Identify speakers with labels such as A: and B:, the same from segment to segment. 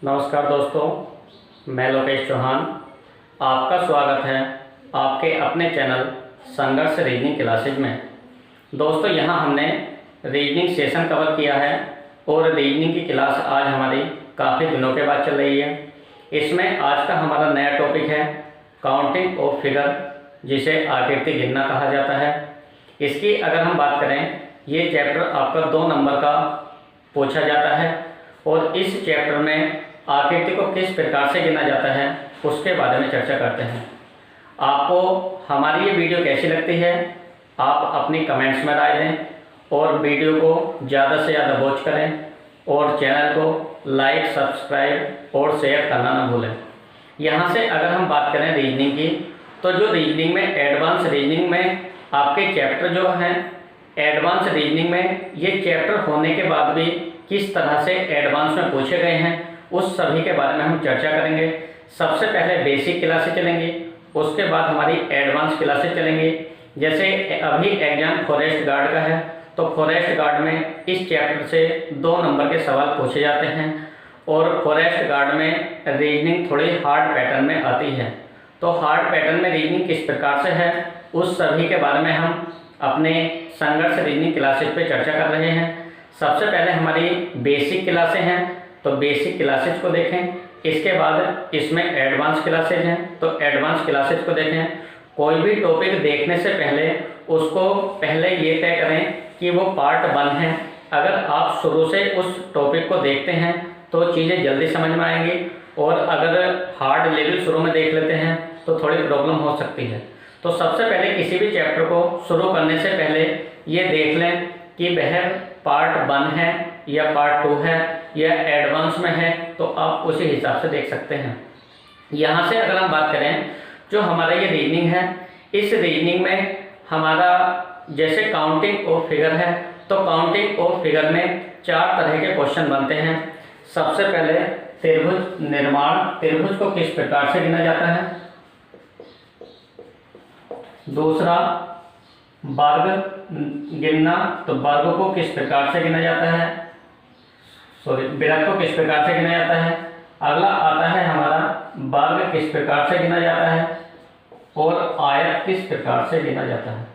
A: नमस्कार दोस्तों, मैं लोकेश चौहान। आपका स्वागत है आपके अपने चैनल संघर्ष रीजनिंग क्लासेज में। दोस्तों, यहाँ हमने रीजनिंग सेशन कवर किया है और रीजनिंग की क्लास आज हमारी काफ़ी दिनों के बाद चल रही है। इसमें आज का हमारा नया टॉपिक है काउंटिंग ऑफ फिगर, जिसे आकृति गिनना कहा जाता है। इसकी अगर हम बात करें, ये चैप्टर आपका 2 नंबर का पूछा जाता है और इस चैप्टर में आकृति को किस प्रकार से गिना जाता है उसके बारे में चर्चा करते हैं। आपको हमारी ये वीडियो कैसी लगती है, आप अपनी कमेंट्स में राय दें और वीडियो को ज़्यादा से ज़्यादा वॉच करें और चैनल को लाइक, सब्सक्राइब और शेयर करना ना भूलें। यहाँ से अगर हम बात करें रीजनिंग की, तो जो रीजनिंग में एडवांस रीजनिंग में आपके चैप्टर जो हैं, एडवांस रीजनिंग में ये चैप्टर होने के बाद भी किस तरह से एडवांस में पूछे गए हैं उस सभी के बारे में हम चर्चा करेंगे। सबसे पहले बेसिक क्लासेस चलेंगी, उसके बाद हमारी एडवांस क्लासेस चलेंगी। जैसे अभी एग्जाम फॉरेस्ट गार्ड का है, तो फॉरेस्ट गार्ड में इस चैप्टर से 2 नंबर के सवाल पूछे जाते हैं और फॉरेस्ट गार्ड में रीजनिंग थोड़ी हार्ड पैटर्न में आती है। तो हार्ड पैटर्न में रीजनिंग किस प्रकार से है उस सभी के बारे में हम अपने संघर्ष रीजनिंग क्लासेस पे चर्चा कर रहे हैं। सबसे पहले हमारी बेसिक क्लासेस हैं, तो बेसिक क्लासेस को देखें। इसके बाद इसमें एडवांस क्लासेज हैं, तो एडवांस क्लासेज को देखें। कोई भी टॉपिक देखने से पहले उसको पहले ये तय करें कि वो पार्ट 1 है। अगर आप शुरू से उस टॉपिक को देखते हैं तो चीज़ें जल्दी समझ में आएंगी, और अगर हार्ड लेवल शुरू में देख लेते हैं तो थोड़ी प्रॉब्लम हो सकती है। तो सबसे पहले किसी भी चैप्टर को शुरू करने से पहले ये देख लें कि वह पार्ट 1 है या पार्ट 2 है या एडवांस में है, तो आप उसी हिसाब से देख सकते हैं। यहाँ से अगर हम बात करें, जो हमारा ये रीजनिंग है, इस रीजनिंग में हमारा जैसे काउंटिंग ऑफ फिगर है, तो काउंटिंग ऑफ फिगर में 4 तरह के क्वेश्चन बनते हैं। सबसे पहले त्रिभुज निर्माण, त्रिभुज को किस प्रकार से गिना जाता है। दूसरा वर्ग गिनना, तो वर्ग को किस प्रकार से गिना जाता है, वृत्त को किस प्रकार से गिना जाता है। अगला आता है हमारा वर्ग किस प्रकार से गिना जाता है और आयत किस प्रकार से गिना जाता है।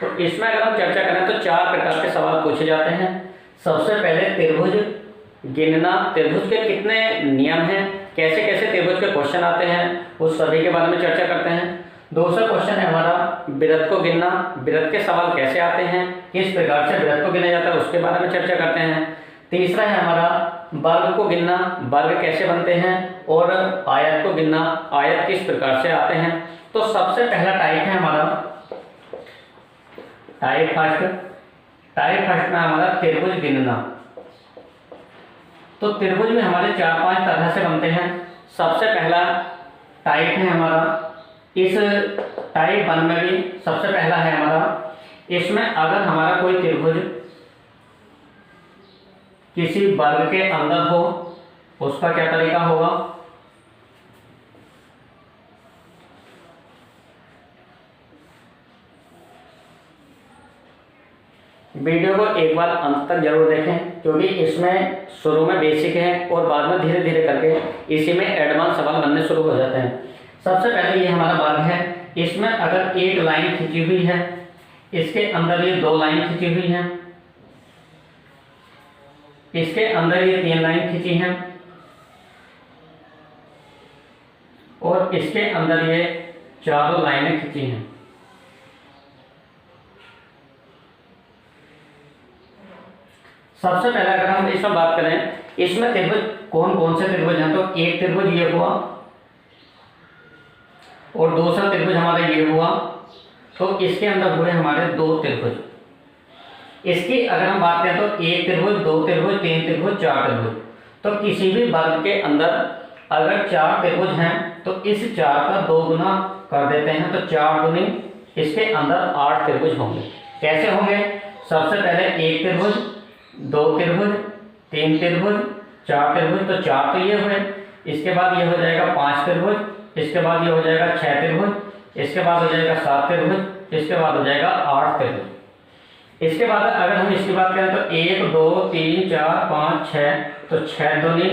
A: तो इसमें अगर हम चर्चा करें तो 4 प्रकार के सवाल पूछे जाते हैं। सबसे पहले त्रिभुज गिनना, त्रिभुज के कितने नियम हैं, कैसे कैसे त्रिभुज के क्वेश्चन आते हैं, उस सभी के बारे में चर्चा करते हैं। दूसरा क्वेश्चन है हमारा वृत्त को गिनना, वृत्त के सवाल कैसे आते हैं, किस प्रकार से वृत्त को गिना जाता है उसके बारे में चर्चा करते हैं। तीसरा है हमारा वर्ग को गिनना, वर्ग कैसे बनते हैं, और आयत को गिनना, आयत किस प्रकार से आते हैं। तो सबसे पहला टाइप है हमारा टाइप फर्स्ट में हमारा त्रिभुज गिनना। तो त्रिभुज में हमारे 4-5 तरह से बनते हैं। सबसे पहला टाइप है हमारा, इस टाइप 1 में भी सबसे पहला है हमारा, इसमें अगर हमारा कोई त्रिभुज किसी वर्ग के अंदर हो, उसका क्या तरीका होगा। वीडियो को एक बार अंत तक जरूर देखें, क्योंकि इसमें शुरू में बेसिक है और बाद में धीरे धीरे करके इसी में एडवांस सवाल बनने शुरू हो जाते हैं। सबसे पहले ये हमारा वर्ग है, इसमें अगर एक लाइन खींची हुई है, इसके अंदर ये 2 लाइन खींची हुई हैं, इसके अंदर ये 3 लाइन खींची हैं और इसके अंदर ये 4 लाइनें खींची हैं। सबसे पहले अगर हम इसमें बात करें, इसमें त्रिभुज कौन कौन से त्रिभुज हैं, तो एक त्रिभुज ये हुआ और दूसरा त्रिभुज हमारा ये हुआ, तो इसके अंदर हुए हमारे 2 त्रिभुज। इसकी अगर हम बात करें तो 1 त्रिभुज, 2 त्रिभुज, 3 त्रिभुज, 4 त्रिभुज। तो किसी भी वर्ग के अंदर अगर 4 त्रिभुज हैं तो इस 4 का 2 गुना कर देते हैं, तो 4 गुनी इसके अंदर 8 त्रिभुज होंगे। कैसे होंगे, सबसे पहले 1 त्रिभुज, 2 त्रिभुज, 3 त्रिभुज, 4 त्रिभुज, तो 4 तो ये हुए। इसके बाद ये हो जाएगा 5 त्रिभुज, इसके बाद ये हो जाएगा 6 त्रिभुज, इसके बाद हो जाएगा 7 त्रिभुज, इसके बाद हो जाएगा 8 त्रिभुज। इसके बाद अगर हम इसकी बात करें तो 1 2 3 4 5 6, तो 6 दूनी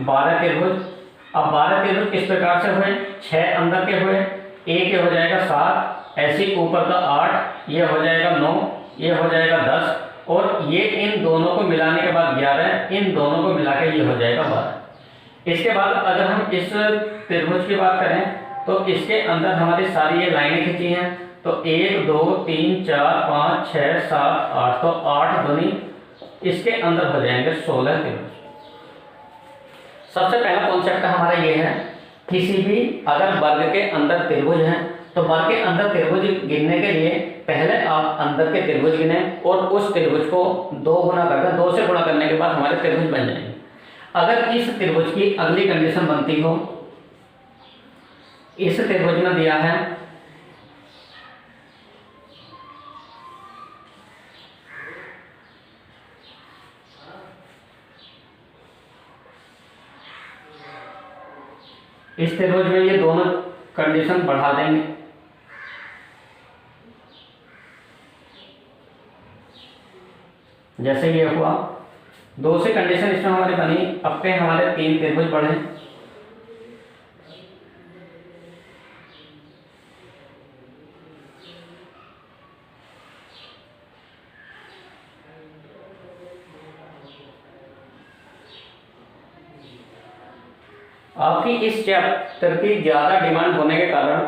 A: 12 त्रिभुज। अब 12 त्रिभुज किस प्रकार से हुए, 6 अंदर के हुए, एक ये हो जाएगा 7, ऐसे ऊपर का 8, ये हो जाएगा 9, ये हो जाएगा 10, और ये इन दोनों को मिलाने के बाद 11, इन दोनों को मिला के ये हो जाएगा 12। इसके बाद अगर हम इस त्रिभुज की बात करें तो इसके अंदर हमारी सारी ये लाइनें खींची हैं, तो 1 2 3 4 5 6 7 8, तो 8 दूनी इसके अंदर हो जाएंगे 16 त्रिभुज। सबसे पहला कॉन्सेप्ट हमारा ये है, किसी भी अगर वर्ग के अंदर त्रिभुज है तो वर्ग के अंदर त्रिभुज गिनने के लिए पहले आप अंदर के त्रिभुज गिने और उस त्रिभुज को 2 गुना कर दें, 2 से गुणा करने के बाद हमारे त्रिभुज बन जाएंगे। अगर इस त्रिभुज की अगली कंडीशन बनती हो, इस त्रिभुज में दिया है इस त्रिभुज में ये दोनों कंडीशन बढ़ा देंगे, जैसे ये हुआ 2 से कंडीशन इसमें हमारी बनी, अब पे हमारे 3 त्रिभुज बढ़े, आपकी इस चैप्टर की ज़्यादा डिमांड होने के कारण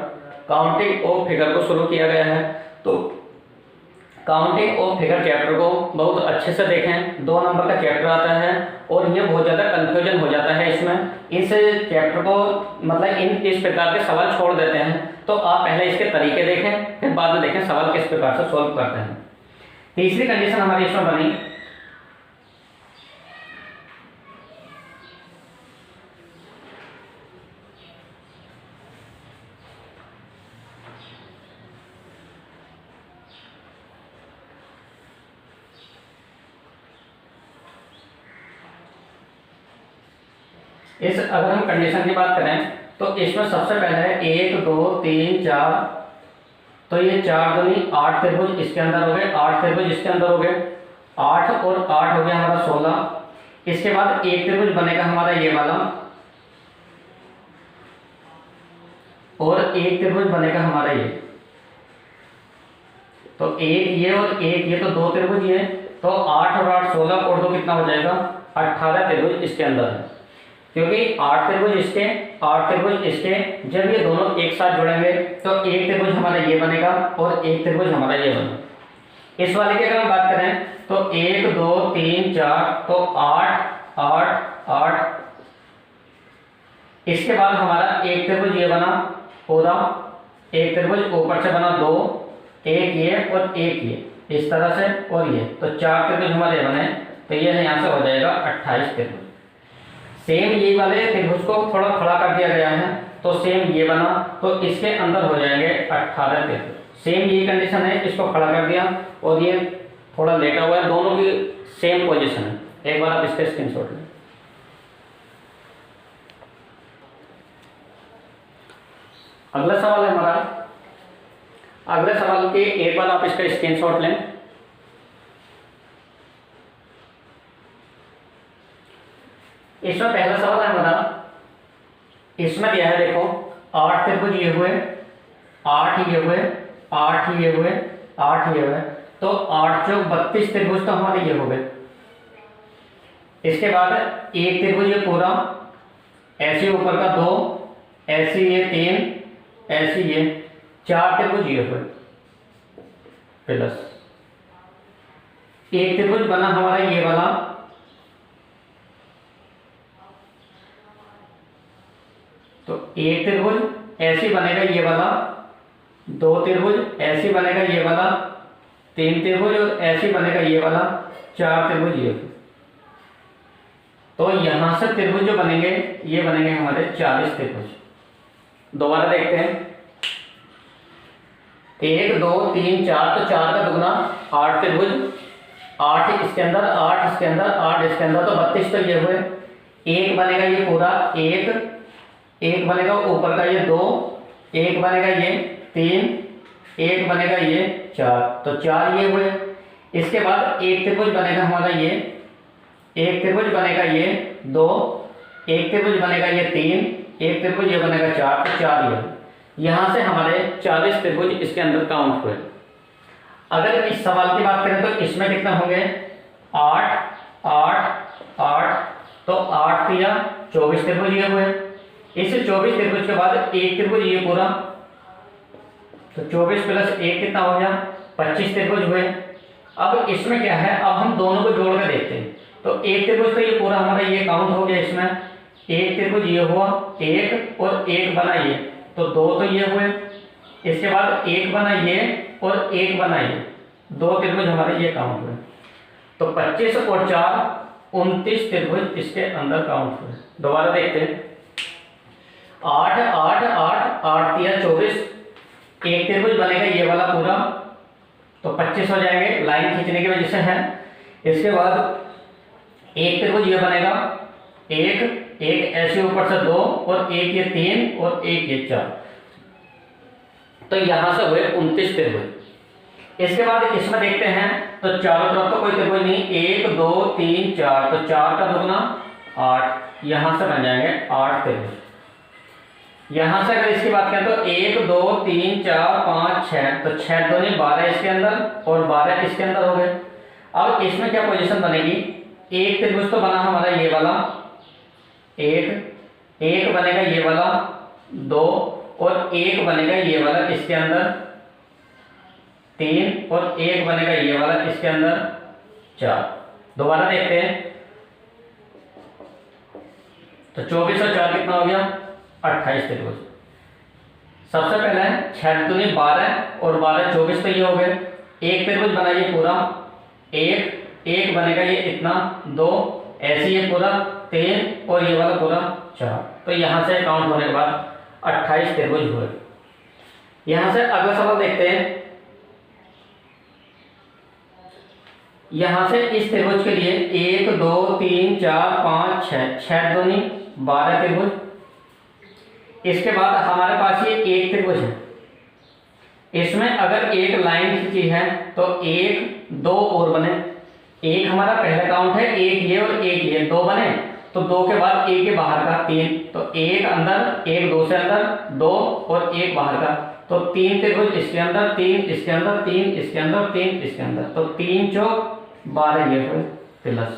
A: काउंटिंग ऑफ फिगर को शुरू किया गया है। तो काउंटिंग ऑफ फिगर चैप्टर को बहुत अच्छे से देखें, 2 नंबर का चैप्टर आता है और ये बहुत ज़्यादा कंफ्यूजन हो जाता है इसमें। इस चैप्टर को मतलब इस प्रकार के सवाल छोड़ देते हैं, तो आप पहले इसके तरीके देखें, फिर बाद में देखें सवाल किस प्रकार से सॉल्व करते हैं। तीसरी कंडीशन हमारी इसमें बनी, इस अगर हम कंडीशन की बात करें तो इसमें सबसे पहले है 1 2 3 4, तो ये 4 दूनी 8 त्रिभुज इसके अंदर हो गए, 8 त्रिभुज इसके अंदर हो गए, 8 और 8 हो गया हमारा 16। इसके बाद एक त्रिभुज बनेगा हमारा ये वाला, और एक त्रिभुज बनेगा हमारा ये, तो एक ये और एक ये, तो 2 त्रिभुज ये, तो 8 और 8 16 और 2 कितना हो जाएगा 18 त्रिभुज इसके अंदर है, क्योंकि 8 त्रिभुज इसके 8 त्रिभुज इसके, जब ये दोनों एक साथ जुड़ेंगे तो एक त्रिभुज हमारा ये बनेगा और एक त्रिभुज हमारा ये बनेगा। इस वाले की अगर हम बात करें तो 1 2 3 4, तो 8 8 8, इसके बाद हमारा एक त्रिभुज ये बना पूरा, एक त्रिभुज ऊपर से बना 2, एक ये और एक ये, इस तरह से, और ये, तो 4 त्रिभुज हमारे बने, तो ये यहाँ से हो जाएगा 28 त्रिभुज। सेम ये वाले त्रिभुज को थोड़ा खड़ा कर दिया गया है, तो सेम ये बना, तो इसके अंदर हो जाएंगे 18 त्रिभुज। सेम यही कंडीशन है, इसको खड़ा कर दिया और ये थोड़ा लेटा हुआ है, दोनों की सेम पोजीशन है। एक बार आप इसका स्क्रीनशॉट लें। अगला सवाल है हमारा, अगले सवाल के एक बार आप इसका स्क्रीनशॉट लें। इसमें पहला सवाल है हमारा, इसमें दिया है देखो 8 त्रिभुज ये हुए, 8 ये हुए, 8 ये हुए, 8 ये हुए, तो 8 चौक 32 त्रिभुज तो हमारे ये हो गए। इसके बाद एक त्रिभुज ये पूरा, ऐसे ऊपर का 2, ऐसे ये 3, ऐसे ये 4 त्रिभुज ये हुए, प्लस एक त्रिभुज बना हमारा ये वाला, तो एक त्रिभुज ऐसी बनेगा ये वाला, 2 त्रिभुज ऐसी बनेगा ये वाला, 3 त्रिभुज और ऐसी बनेगा ये वाला, 4 त्रिभुज ये। तो यहां से त्रिभुज जो बनेंगे ये बनेंगे हमारे 40 त्रिभुज। दोबारा देखते हैं, 1 2 3 4, तो 4 का दुगना 8 त्रिभुज, 8 इसके अंदर, 8 इसके अंदर, 8 इसके अंदर, तो 32 तो ये हुए। एक बनेगा ये पूरा, एक बनेगा ऊपर का ये 2, एक बनेगा ये 3, एक बनेगा ये 4, तो 4 ये हुए। इसके बाद एक त्रिभुज बनेगा हमारा ये, एक त्रिभुज बनेगा ये 2, एक त्रिभुज बनेगा ये 3, एक त्रिभुज ये बनेगा 4, तो 4 ये। यहाँ से हमारे 40 त्रिभुज इसके अंदर काउंट हुए। अगर इस सवाल की बात करें तो इसमें कितने होंगे, 8 8 8, तो 8 या 24 त्रिभुज ये हुए। इस 24 त्रिभुज के बाद एक त्रिभुज ये पूरा, तो 24 प्लस 1 कितना हो गया, 25 त्रिभुज हुए। अब इसमें क्या है, अब हम दोनों को जोड़ कर देखते हैं। तो एक त्रिभुज तो ये पूरा हमारा ये काउंट हो गया, इसमें एक त्रिभुज ये हुआ 1 और 1 बना ये, तो 2 तो ये हुए। इसके बाद 1 बना ये और 1 बना ये, 2 त्रिभुज हमारे ये काउंट हुए। तो 25 और 4 29 त्रिभुज इसके अंदर काउंट हुए। दोबारा देखते हैं, 8 8 8 8 या 24, एक त्रिभुज बनेगा ये वाला पूरा, तो 25 हो जाएंगे, लाइन खींचने की वजह से है। इसके बाद एक त्रिभुज ये बनेगा 1 1 ऐसे ऊपर से 2 और 1 ये 3 और 1 ये 4, तो यहां से हुए 29 त्रिभुज। इसके बाद इसमें देखते हैं तो चारों तरफ तो कोई त्रिभुज नहीं, 1 2 3 4, तो 4 का दुगना 8, यहां से बन जाएंगे 8 त्रिभुज। यहां से अगर इसकी बात करें तो 1 2 3 4 5 6, तो 6 दूनी 12 इसके अंदर और 12 इसके अंदर हो गए। अब इसमें क्या पोजीशन बनेगी, एक त्रिभुज तो बना हमारा ये वाला, एक बनेगा ये वाला 2 और 1 बनेगा ये वाला इसके अंदर 3 और 1 बनेगा ये वाला इसके अंदर 4। दोबारा देखते हैं, तो 24 और 4 कितना हो गया, 28 त्रिभुज। सबसे पहले 6 दूनी 12 और 12 24, तो ये हो गए। एक त्रिभुज बना ये पूरा, एक बनेगा ये इतना 2, ऐसे ये पूरा 3 और ये वाला पूरा 4, तो यहां से काउंट होने के बाद 28 त्रिभुज हुए। यहां से अगला सवाल देखते हैं। यहां से इस त्रिभुज के लिए 1 2 3 4 5 6, 6 दूनी 12 त्रिभुज। इसके बाद हमारे पास ये एक त्रिभुज है, इसमें अगर एक लाइन खींची है तो 1 2 और बने। एक हमारा पहला काउंट है, एक ये और एक ये, 2 बने, तो 2 के बाद 1 के बाहर का 3, तो 1 अंदर 1 2 से अंदर 2 और 1 बाहर का, तो 3 त्रिभुज इसके अंदर, 3 इसके अंदर, 3 इसके अंदर, 3 इसके अंदर, तो 3 चौक 12 ये हुए प्लस।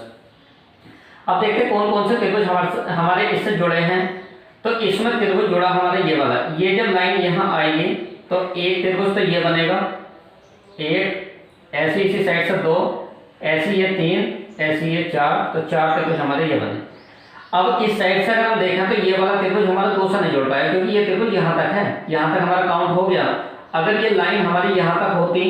A: अब देखते हैं कौन कौन से त्रिभुज हमारे इससे जुड़े हैं। तो इसमें त्रिभुज जुड़ा हमारा ये वाला, ये जब लाइन यहाँ आएगी तो एक त्रिभुज तो ये बनेगा, एक ऐसी इसी साइड से 2, ऐसी ये 3, ऐसी ये 4, तो 4 त्रिभुज हमारे ये बने। अब इस साइड से अगर हम देखें तो ये वाला त्रिभुज हमारा दूसरा नहीं जुड़ पाया, क्योंकि ये त्रिभुज यहाँ तक है, यहाँ तक हमारा काउंट हो गया। अगर ये लाइन हमारी यहाँ तक होती,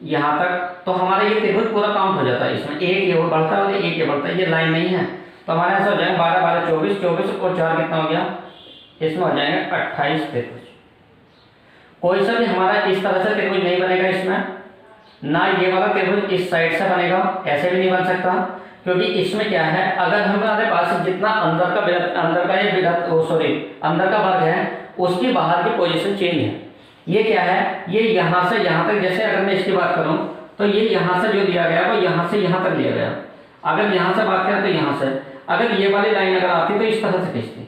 A: यहाँ तक, तो हमारा ये त्रिभुज पूरा काउंट हो जाता है। इसमें एक ये बढ़ता है और एक ये बढ़ता है, ये लाइन नहीं है, तो हमारे ऐसा हो जाएगा 12 12 24, 24 और 4 कितना हो गया, इसमें हो जाएंगे 28 त्रिभुज। कोई सा भी हमारा इस तरह से त्रिभुज नहीं बनेगा इसमें, ना ये वाला त्रिभुज इस साइड से बनेगा, ऐसे भी नहीं बन सकता, क्योंकि इसमें क्या है, अगर हमारे पास जितना अंदर का अंदर का वर्ग है उसकी बाहर की पोजीशन चेंज है। ये क्या है, ये यहाँ से यहाँ तक, जैसे अगर मैं इसकी बात करूँ तो ये यहाँ से जो दिया गया वो यहाँ से यहाँ तक लिया गया। अगर यहाँ से बात करें तो यहाँ से, अगर ये वाली लाइन अगर आती तो इस तरह से खींचती,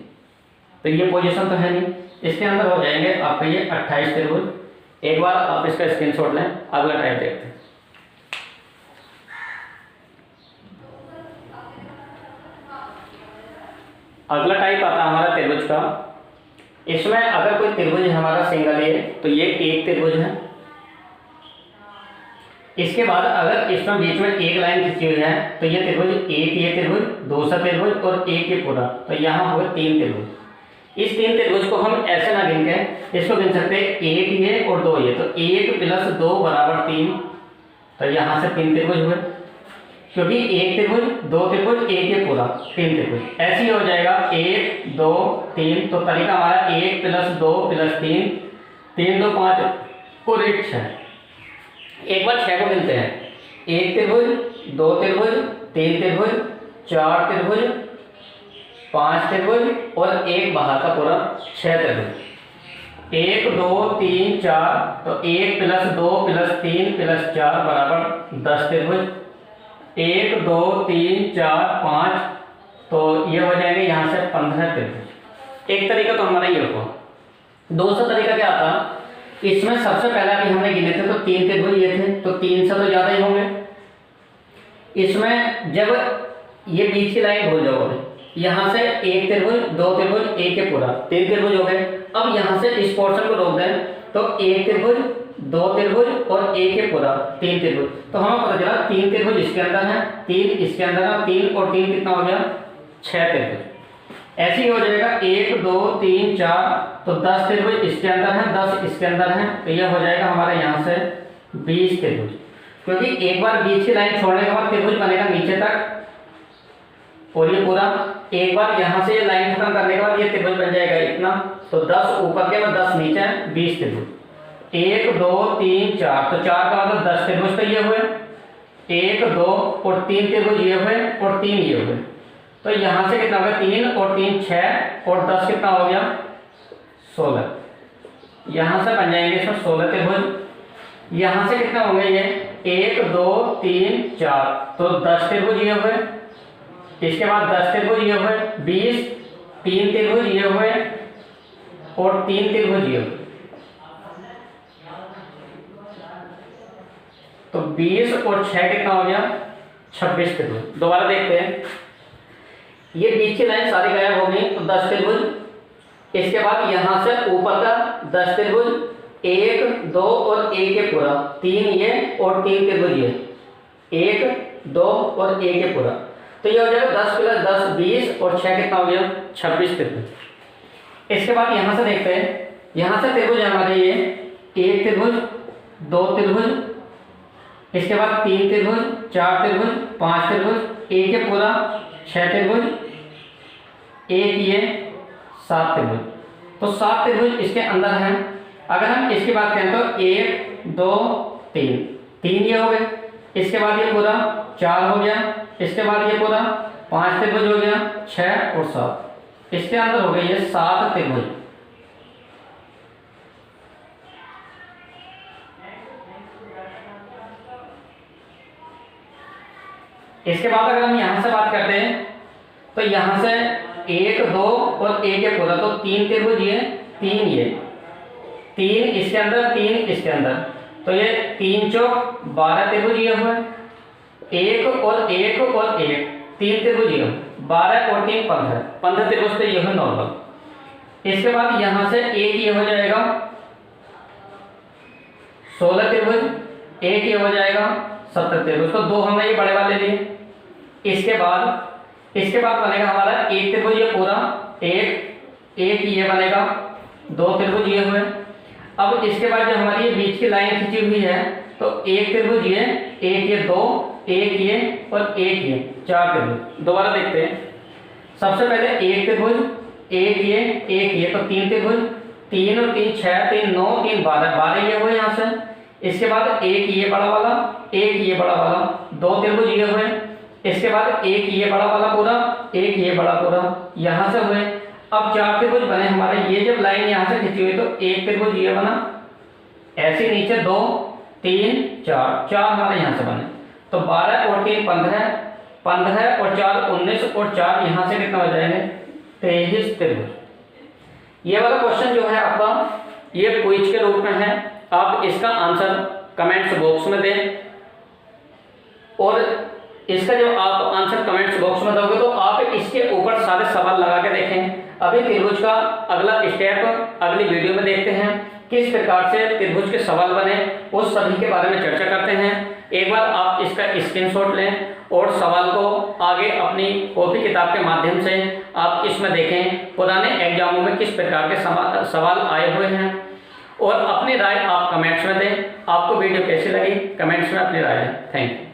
A: तो ये पोजीशन तो है नहीं, इसके अंदर हो जाएंगे आपका ये 28 त्रिभुज। एक बार आप इसका स्क्रीनशॉट लें। अगला टाइप देखते हैं। अगला टाइप आता है हमारा त्रिभुज का। इसमें अगर कोई त्रिभुज हमारा सिंगल है तो ये एक त्रिभुज है। इसके बाद अगर इसमें बीच में एक लाइन खींची हुई है तो ये त्रिभुज, एक ये त्रिभुज, दूसरा त्रिभुज और एक ये पूरा, तो यहाँ हुए 3 त्रिभुज। इस 3 त्रिभुज को हम ऐसे ना गिन के इसको गिन सकते हैं, एक ये और 2 ये, तो 1 प्लस 2 बराबर 3, तो यहाँ से 3 त्रिभुज हुए, क्योंकि एक त्रिभुज, 2 त्रिभुज, एक ये पूरा, 3 त्रिभुज। ऐसे ही हो जाएगा 1 2 3, तो तरीका हमारा 1 प्लस 2 प्लस 3, 3 2 5 और 1 6। एक बार 6 को गिनते हैं, 1 त्रिभुज, 2 त्रिभुज, 3 त्रिभुज, 4 त्रिभुज, 5 त्रिभुज और एक बाहर का पूरा 6 त्रिभुज। 1 2 3 4, तो 1 प्लस 2 प्लस 3 प्लस 4 बराबर 10 त्रिभुज। 1 2 3 4 5, तो ये हो जाएंगे यहाँ से 15 त्रिभुज। एक तरीका तो हमारा ये हुआ। दूसरा तरीका क्या था, इसमें सबसे पहला भी हमने गिने थे तो 3 त्रिभुज ये थे, तो 3 से तो ज़्यादा ही होंगे। इसमें जब ये बीच की लाइन भूल जाओगे, यहाँ से 1 त्रिभुज 2 त्रिभुज 1 के पूरा 3 त्रिभुज हो गए। अब यहाँ से इस पोर्शन को रोक दें तो 1 त्रिभुज 2 त्रिभुज और 1 के पूरा 3 त्रिभुज, तो हमें पता चला 3 त्रिभुज इसके अंदर है, 3 इसके अंदर है, 3 और 3 कितना हो गया 6 त्रिभुज। ऐसे ही हो जाएगा 1 2 3 4, तो 10 त्रिभुज इसके अंदर है, 10 इसके अंदर है, तो यह हो जाएगा हमारे यहाँ से 20 त्रिभुज। क्योंकि एक बार बीच की लाइन छोड़ने के बाद त्रिभुज बनेगा नीचे तक, और ये पूरा एक बार यहाँ से ये लाइन खत्म करने के बाद ये त्रिभुज बन जाएगा इतना, तो 10 ऊपर के और 10 नीचे, 20 त्रिभुज। 1 2 3 4, तो 4 का मतलब 10 त्रिभुज तो ये हुए, 1 2 और 3 त्रिभुज ये हुए और 3 ये हुए, तो यहाँ से कितना होगा 3 और 3 6 और 10 कितना हो गया 16। यहाँ से बन जाएंगे इसमें 16 त्रिभुज। यहाँ से कितना होंगे ये 1 2 3 4, तो 10 त्रिभुज ये हुए, इसके बाद 10 त्रिभुज ये हुए, 20, 3 त्रिभुज ये हुए और 3 त्रिभुज ये हुए, तो 20 और 6 कितना हो गया 26 त्रिभुज। दोबारा देखते हैं, ये बीच की लाइन सारी गायब हो गई, तो 10 त्रिभुज। इसके बाद यहाँ से ऊपर का 10 त्रिभुज, 1 2 और 1 के पूरा, 3 ये और 3 त्रिभुज ये, 1 2 और 1 के पूरा, तो ये हो जाएगा 10 प्लस 10 20 और 6 कितना हो गया 26 त्रिभुज। इसके बाद यहाँ से देखते हैं, यहाँ से त्रिभुज हमारे ये 1 त्रिभुज 2 त्रिभुज, इसके बाद 3 त्रिभुज 4 त्रिभुज 5 त्रिभुज, 1 के पूरा 6 त्रिभुज, 1 ये 7 त्रिभुज, तो 7 त्रिभुज इसके अंदर हैं। अगर हम इसकी बात करें तो 1 2 3, 3 ये हो गए, इसके बाद ये पूरा 4 हो गया, इसके बाद ये पूरा 5 त्रिभुज हो गया, 6 और 7, इसके अंदर हो गए ये 7 त्रिभुज। इसके बाद अगर हम यहाँ से बात करते हैं तो यहाँ से 1 2 और 1 के पूरा, तो 3 त्रिभुज ये 3 ये, 3 इसके अंदर 3 इसके अंदर, तो ये 3 चौक 12 त्रिभुज ये हुए, 1 और 1 और 1 3 त्रिभुज ये, 12 और 3 15 त्रिभुज, तो ये है नॉर्मल। इसके बाद यहाँ से 1 ये हो जाएगा 16 त्रिभुज, 1 ये हो जाएगा 70 त्रिभुज, तो 2 हमने ये बड़े वाले लिए। इसके बाद बनेगा हमारा 1 त्रिभुज ये पूरा, 1 ये बनेगा, 2 त्रिभुज ये हुए। अब इसके बाद जो हमारी ये बीच की लाइन खींची हुई है, तो 1 त्रिभुज ये, 1 ये 2, 1 ये और 1 ये 4 त्रिभुज। दोबारा देखते हैं, सबसे पहले 1 त्रिभुज, 1 ये, तो 3 त्रिभुज, 3 और 3 6, 3 9, 3 12 ये हुए यहाँ से। इसके बाद 1 ये बड़ा वाला, 1 ये बड़ा वाला, 2 त्रिभुज ये हुए, इसके बाद 1 ये बड़ा वाला पूरा, 1 ये बड़ा पूरा, यहाँ से हुए। अब 4 त्रिभुज बने हमारे, ये जब लाइन यहाँ से खींची हुई तो 1 त्रिभुज ये बना, ऐसे नीचे 2 3 4 हमारे यहाँ से बने, तो 12 और 3 15 और 4 19 और 4 यहाँ से कितना हो जाएंगे 23 त्रिभुज। ये वाला क्वेश्चन जो है आपका ये क्विज के रूप में है, आप इसका आंसर कमेंट्स बॉक्स में दें, और इसका जो आप आंसर कमेंट्स बॉक्स में दोगे तो आप इसके ऊपर सारे सवाल लगा के देखें। अभी त्रिभुज का अगला स्टेप अगली वीडियो में देखते हैं, किस प्रकार से त्रिभुज के सवाल बने उस सभी के बारे में चर्चा करते हैं। एक बार आप इसका स्क्रीनशॉट लें और सवाल को आगे अपनी कॉपी किताब के माध्यम से आप इसमें देखें, पुराने एग्जामों में किस प्रकार के सवाल आए हुए हैं, और अपनी राय आप कमेंट्स में दें। आपको वीडियो कैसी लगी कमेंट्स में अपनी राय दें। Thank you.